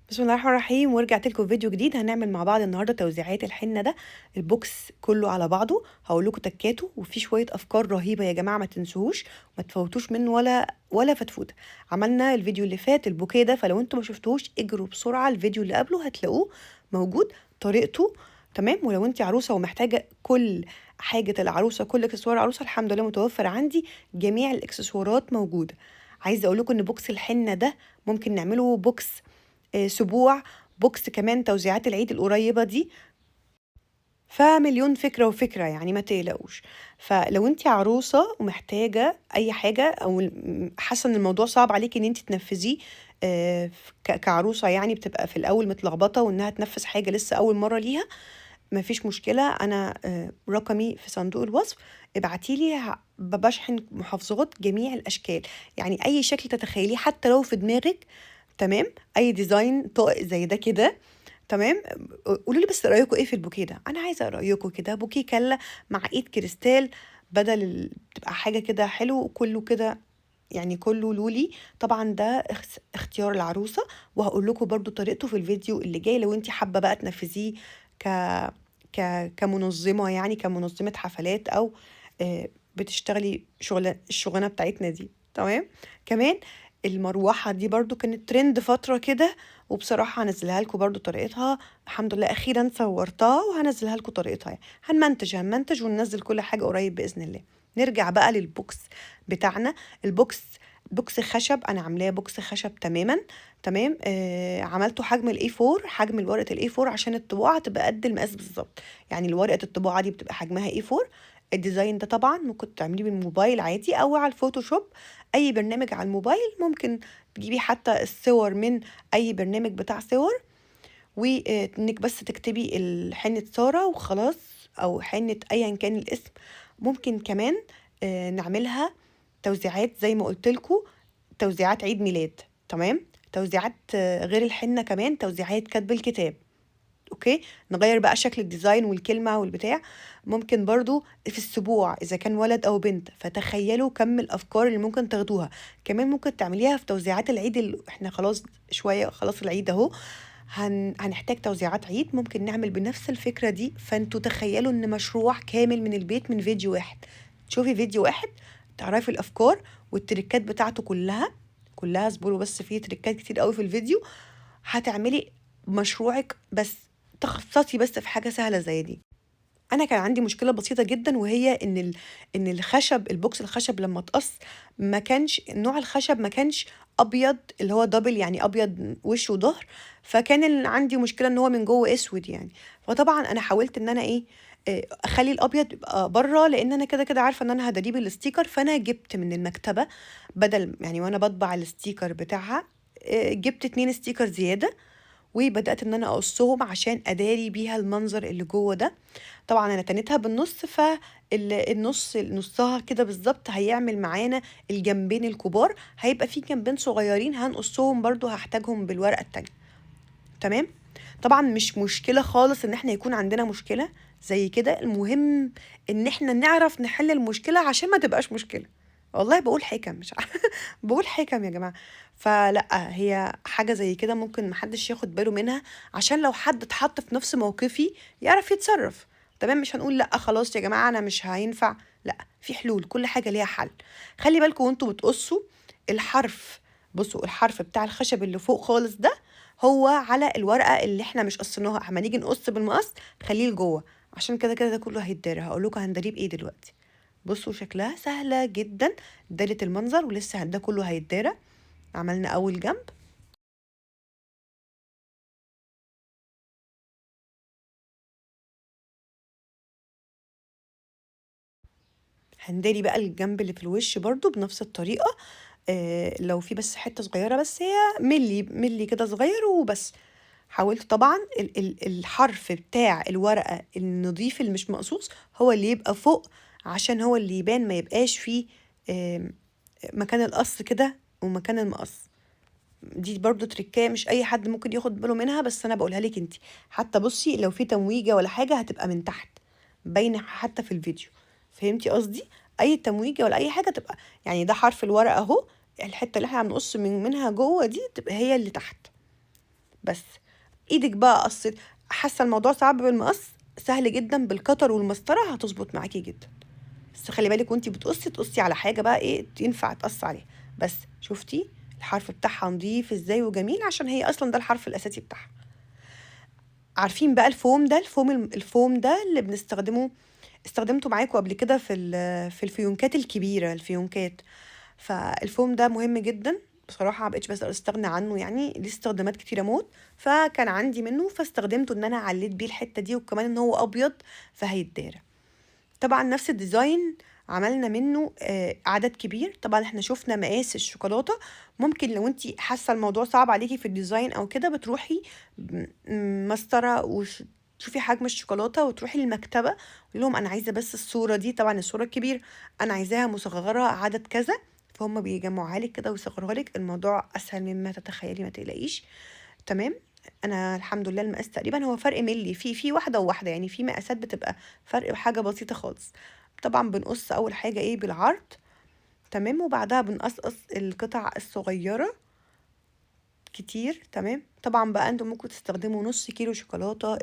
بسم الله الرحمن الرحيم، ورجعت لكم فيديو جديد. هنعمل مع بعض النهارده توزيعات الحنه ده، البوكس كله على بعضه. هقول لكم تكاته وفي شويه افكار رهيبه يا جماعه، ما تنسوهوش ما تفوتوش منه ولا فتفوته. عملنا الفيديو اللي فات البوكيه ده، فلو انتم ما شفتوهوش اجروا بسرعه الفيديو اللي قبله هتلاقوه موجود طريقته. تمام. ولو انت عروسه ومحتاجه كل حاجه العروسه، كل اكسسوار العروسه، الحمد لله متوفر عندي، جميع الاكسسوارات موجوده. عايزه اقول لكم ان بوكس الحنه ده ممكن نعمله بوكس سبوع، بوكس كمان توزيعات العيد القريبة دي. فمليون فكرة وفكرة يعني، ما تقلقوش. فلو انت عروسة ومحتاجة اي حاجة، او حاسة ان الموضوع صعب عليكي ان انت تنفذيه، كعروسة يعني بتبقى في الاول متلخبطة وانها تنفذ حاجة لسه اول مرة ليها، مفيش مشكلة. أنا رقمي في صندوق الوصف، ابعتيلي بشحن محافظات جميع الأشكال. يعني أي شكل تتخيليه حتى لو في دماغك، تمام. أي ديزاين طائق زي ده كده، تمام. قولوا لي بس رأيكم إيه في البوكيه ده. أنا عايزة رأيكم كده، بوكيه كلا مع إيد كريستال، بدل تبقى حاجة كده حلو كله كده، يعني كله لولي. طبعا ده اختيار العروسة، وهقول لكم برضو طريقته في الفيديو اللي جاي لو انت حابة بقى تنفذيه ك كمنظمة، يعني كمنظمة حفلات، او بتشتغلي الشغلانة بتاعتنا دي. تمام. كمان المروحة دي برضو كانت ترند فترة كده، وبصراحة هنزلها لكم برضو طريقتها. الحمد لله أخيرا صورتها وهنزلها لكم طريقتها. يعني هنمنتج وننزل كل حاجة قريب بإذن الله. نرجع بقى للبوكس بتاعنا. البوكس بوكس خشب، انا عاملاه بوكس خشب تماما. تمام. عملته حجم الاي 4، حجم ورقه الاي 4، عشان الطباعه تبقى قد المقاس بالظبط. يعني ورقه الطباعه دي بتبقى حجمها اي 4. الديزاين ده طبعا ممكن تعمليه بالموبايل عادي او على الفوتوشوب، اي برنامج على الموبايل. ممكن تجيبي حتى الصور من اي برنامج بتاع صور، وانك بس تكتبي حنة سارة وخلاص، او حنة ايا كان الاسم. ممكن كمان نعملها توزيعات زي ما قلت لكم، توزيعات عيد ميلاد. تمام. توزيعات غير الحنة، كمان توزيعات كتب الكتاب. اوكي. نغير بقى شكل الديزاين والكلمة والبتاع. ممكن برضو في السبوع اذا كان ولد او بنت، فتخيلوا كم الافكار اللي ممكن تاخدوها. كمان ممكن تعمليها في توزيعات العيد، اللي احنا خلاص شوية خلاص العيد اهو، هنحتاج توزيعات عيد. ممكن نعمل بنفس الفكرة دي. فانتوا تخيلوا ان مشروع كامل من البيت، من فيديو واحد. تشوفي فيديو واحد تعرفي الافكار والتريكات بتاعته كلها اصبروا بس، فيه تريكات كتير قوي في الفيديو. هتعملي مشروعك، بس تخصصي بس في حاجة سهلة زي دي. انا كان عندي مشكله بسيطه جدا، وهي ان الخشب، البوكس الخشب لما اتقص، ما كانش نوع الخشب ما كانش ابيض، اللي هو دبل يعني ابيض وش وظهر. فكان عندي مشكله ان هو من جوه اسود يعني. فطبعا انا حاولت ان انا ايه، اخلي الابيض يبقى بره، لان انا كده كده عارفه ان انا هدريب الستيكر. فانا جبت من المكتبه، بدل يعني وانا بطبع الستيكر بتاعها، جبت 2 ستيكر زياده، وبدأت ان انا اقصهم عشان اداري بيها المنظر اللي جوه ده. طبعا انا تنيتها بالنص، فالنص نصها كده بالظبط هيعمل معانا الجنبين الكبار. هيبقى في جنبين صغيرين هنقصهم برضو، هحتاجهم بالورقة التانية. تمام. طبعا مش مشكلة خالص ان احنا يكون عندنا مشكلة زي كده، المهم ان احنا نعرف نحل المشكلة عشان ما تبقاش مشكلة. والله بقول حكم، مش عارفة بقول حكم يا جماعة. فلا، هي حاجة زي كده ممكن محدش ياخد باله منها، عشان لو حد اتحط في نفس موقفي يعرف يتصرف. تمام. مش هنقول لا خلاص يا جماعة انا مش هينفع، لا، في حلول، كل حاجة ليها حل. خلي بالكم وانتوا بتقصوا الحرف. بصوا الحرف بتاع الخشب اللي فوق خالص ده هو على الورقه اللي احنا مش قصيناها. اما نيجي نقص بالمقص خليه لجوه، عشان كده كده ده كله هيتدارى. هقول لكم هنداريه بايه دلوقتي. بصوا شكلها سهله جدا، دارت المنظر، ولسه ده كله هيتدارى. عملنا اول جنب، هنداري بقى الجنب اللي في الوش برضو بنفس الطريقه. لو في بس حته صغيره، بس هي ملي ملي كده صغير وبس. حاولت طبعا الحرف بتاع الورقة النظيف اللي مش مقصوص هو اللي يبقى فوق، عشان هو اللي يبان، ما يبقاش فيه آم، مكان القص كده ومكان المقص. دي برضو تركاية مش اي حد ممكن ياخد باله منها، بس انا بقولها لك انتي. حتى بصي لو في تمويجة ولا حاجة هتبقى من تحت باينة حتى في الفيديو. فهمتي قصدي؟ اي تمويجة ولا اي حاجة تبقى، يعني ده حرف الورقة اهو، الحتة اللي احنا هنقص منها جوه دي تبقى هي اللي تحت. بس ايدك بقى قصت، حاسه الموضوع صعب بالمقص، سهل جدا بالقطر والمسطره هتظبط معاكي جدا. بس خلي بالك وانتي بتقصي تقصي على حاجه بقى ايه ينفع تقص عليها. بس شفتي الحرف بتاعها نضيف ازاي وجميل، عشان هي اصلا ده الحرف الاساسي بتاعها. عارفين بقى الفوم ده، الفوم ده اللي بنستخدمه، استخدمته معاكم قبل كده في الفيونكات الكبيره، الفيونكات. فالفوم ده مهم جدا بصراحه، ما بقتش بس استغنى عنه، يعني ليه استخدامات كتيره موت. فكان عندي منه فاستخدمته ان انا عليت بيه الحته دي، وكمان ان هو ابيض فهيتدارى. طبعا نفس الديزاين عملنا منه عدد كبير. طبعا احنا شفنا مقاس الشوكولاته، ممكن لو انتي حاسه الموضوع صعب عليكي في الديزاين او كده بتروحي مسطره وتشوفي حجم الشوكولاته، وتروحي للمكتبه تقول لهم انا عايزه بس الصوره دي، طبعا الصوره الكبيره انا عايزاها مصغره عدد كذا، فهم بيجمعوها لك كده ويصغروها لك. الموضوع اسهل مما تتخيلي، ما تقلقيش. تمام. انا الحمد لله المقاس تقريبا هو فرق ملي في واحده وواحده، يعني في مقاسات بتبقى فرق بحاجه بسيطه خالص. طبعا بنقص اول حاجه ايه بالعرض، تمام، وبعدها بنقصقص القطع الصغيره كتير. تمام. طبعا بقى انتوا ممكن تستخدموا نص كيلو شوكولاته،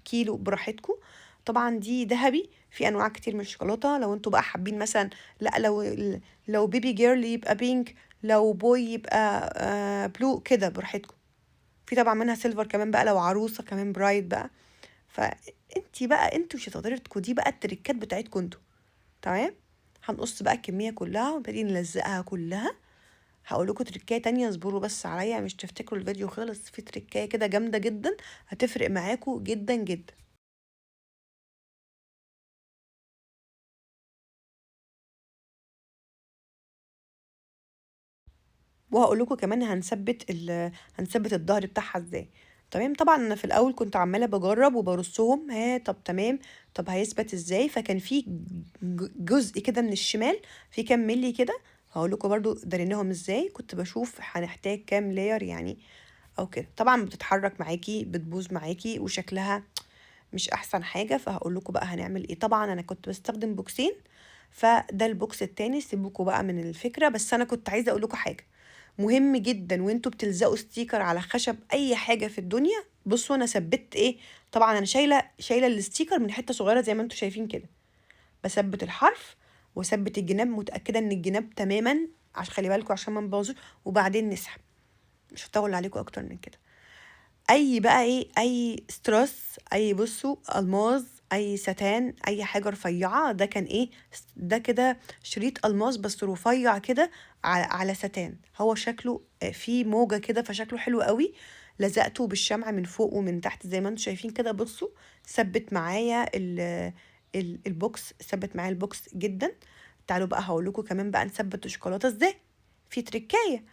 كيلو براحتكم. طبعا دي ذهبي، في انواع كتير من الشوكولاته. لو انتوا بقى حابين مثلا، لا لو بيبي جيرل يبقى بينك، لو بوي يبقى بلو كده براحتكم. في طبعا منها سيلفر كمان بقى لو عروسه كمان برايت بقى. انتوا مش هتقدري دي بقى التريكات بتاعتكم انتوا. تمام. هنقص بقى الكميه كلها ونبتدي نلزقها كلها. هقول لكم تريكايه تانية، اصبروا بس عليا، مش تفتكروا الفيديو خلص، في تريكايه كده جامده جدا هتفرق معاكم جدا جدا. وهقول لكم كمان هنثبت الظهر بتاعها ازاي. تمام. طبعا انا في الاول كنت عماله بجرب وبرصهم، ها طب تمام، طب هيثبت ازاي. فكان في جزء كده من الشمال في كام ملي كده، هقول لكم برضو دريناهم ازاي. كنت بشوف هنحتاج كام لاير يعني او كده. طبعا بتتحرك معاكي بتبوظ معاكي وشكلها مش احسن حاجه. فهقول لكم بقى هنعمل ايه. طبعا انا كنت بستخدم بوكسين، فده البوكس التاني، سيبوكوا بقى من الفكره. بس انا كنت عايزه اقول لكم حاجه مهم جدا وانتوا بتلزقوا ستيكر على خشب اي حاجه في الدنيا. بصوا انا ثبت ايه، طبعا انا شايله الستيكر من حته صغيره زي ما انتوا شايفين كده، بثبت الحرف وثبت الجناب، متاكده ان الجناب تماما، عشان خلي بالكوا عشان ما نبوظوش. وبعدين نسحب. مش هطول عليكم اكتر من كده. اي بقى ايه، اي ستراس، اي بصوا الماظ، اي ستان، اي حاجه رفيعه. ده كان ايه، ده كده شريط الماظ بس رفيع كده على ستان. هو شكله فيه موجه كده فشكله حلو قوي. لزقته بالشمع من فوق ومن تحت زي ما انتم شايفين كده. بصوا ثبت معايا البوكس، ثبت معايا البوكس جدا. تعالوا بقى هقول لكم كمان بقى نثبت الشوكولاته ازاي. في تريكايه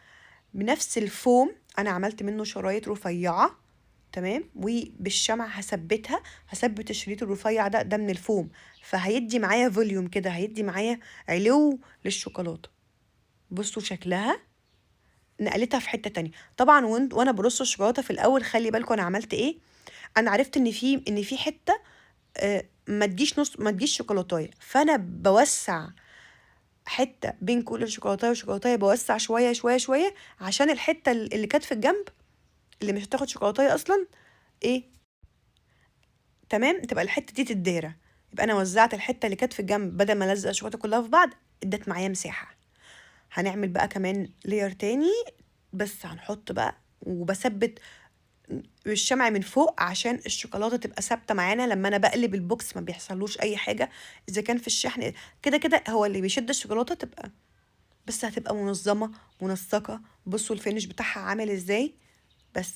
بنفس الفوم، انا عملت منه شرايط رفيعه. تمام. وبالشمع هثبت الشريط الرفيع ده من الفوم، فهيدي معايا فوليوم كده، هيدي معايا علو للشوكولاته. بصوا شكلها نقلتها في حته تانية. طبعا وانا برص الشوكولاته في الاول خلي بالكم انا عملت ايه. انا عرفت ان في حته ما تجيش شوكولاتايه، فانا بوسع حته بين كل شوكولاتايه وشوكولاتايه، بوسع شويه شويه شويه عشان الحته اللي كانت في الجنب اللي مش هتاخد شوكولاتايه اصلا ايه، تمام، تبقى الحته دي تتدارى. يبقى انا وزعت الحته اللي كانت في الجنب بدل ما الزق الشوكولاته كلها في بعض، ادت معايا مساحه. هنعمل بقى كمان لير تاني، بس هنحط بقى وبثبت بالشمع من فوق عشان الشوكولاته تبقى ثابته معانا لما انا بقلب البوكس ما بيحصلوش اي حاجه. اذا كان في الشحن كده كده هو اللي بيشد الشوكولاته تبقى، بس هتبقى منظمه منسقه. بصوا الفينش بتاعها عامل ازاي. بس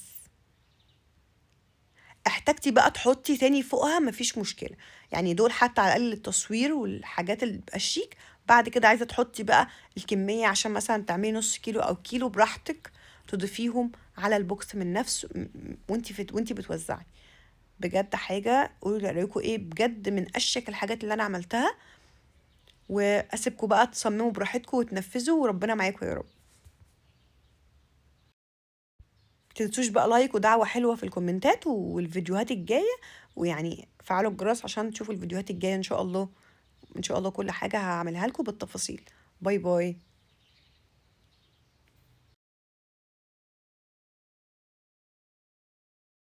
احتاجتي بقى تحطي تاني فوقها مفيش مشكلة، يعني دول حتى على الأقل للتصوير والحاجات اللي بتبقى شيك. بعد كده عايزة تحطي بقى الكمية عشان مثلا تعملي نص كيلو أو كيلو براحتك، تضيفيهم على البوكس من نفسه وانتي بتوزعي. بجد حاجة قولوا لي رأيكم ايه، بجد من أشيك الحاجات اللي أنا عملتها. وأسيبكم بقى تصمموا براحتكم وتنفذوا وربنا معاكم يا رب. متنسوش بقى لايك ودعوة حلوة في الكومنتات والفيديوهات الجاية، ويعني فعلوا الجرس عشان تشوفوا الفيديوهات الجاية ان شاء الله. ان شاء الله كل حاجة هعملها لكم بالتفاصيل. باي باي.